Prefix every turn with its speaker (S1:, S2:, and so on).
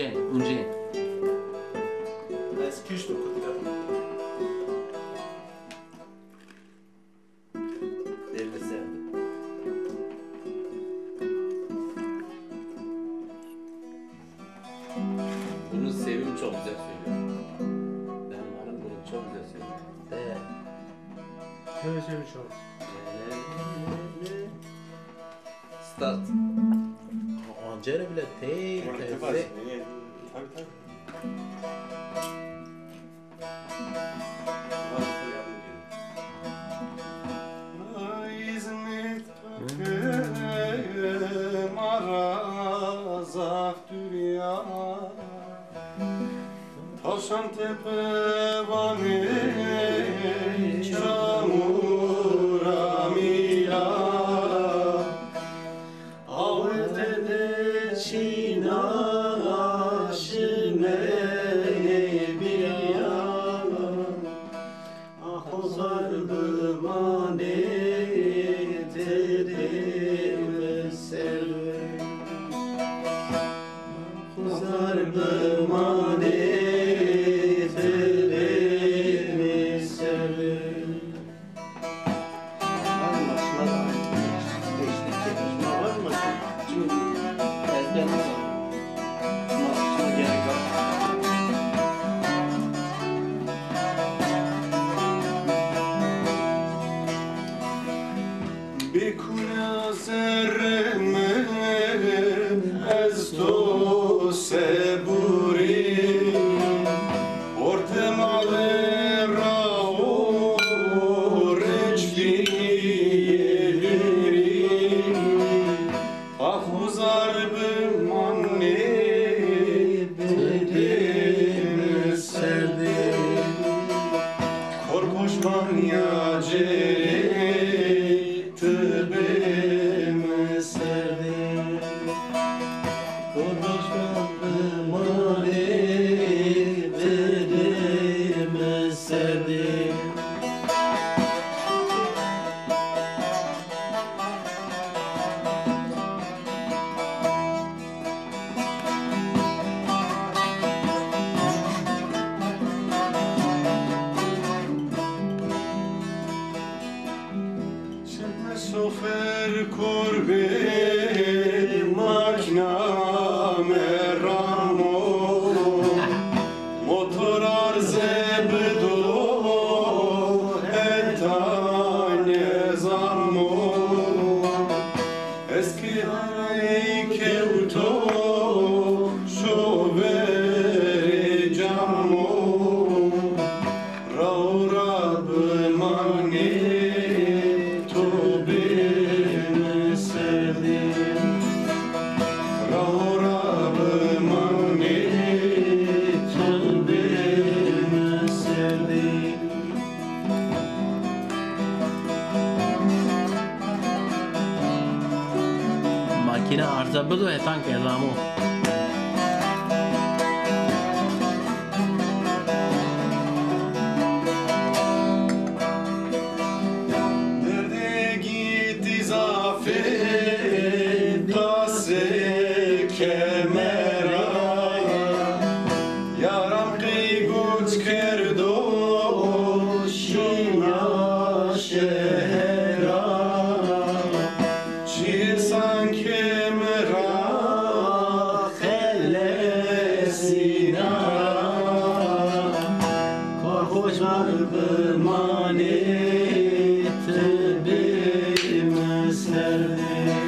S1: اونجا
S2: از کش تو کد کرد
S3: Devre sevdi. Bunu Sevim çok güzel söylüyor. Benim hanım bunu çok güzel söylüyor.
S2: Evet evet şu an.
S3: Start.
S1: آنجره بله تی
S2: Tabii
S1: تزه
S2: tabii. İzmit akım arazak dünya Tavşan tepe vani çamura mila Avdede çina aşime biya Ahozar bımane terim selve Ahozar bımane terim selve
S3: Başına da beşlik çekişme var mı? Çünkü ezber var. Maçına gerek var.
S2: Bikune zerreme ez to seburi Ortemale rao reçbi yeliri Ahuzar bımanne dedim serdim Korkoşman yaceri tübüm serdim Korkoşman bımanne dedim serdim Şimdi sofer kurbe makna meramo Motor arzebdo etane zammo Eski heykevto şoveri cammo Raura bımane tobim sevdim Raura bımane tobim sevdim
S1: ماکینه arıza بده هتان که رامو
S2: Nerede gitti zafet tase kemera Yaram kıygut kerdo şina şehra Çirsan kemera hellesina Korhoş var bımane tebim serdim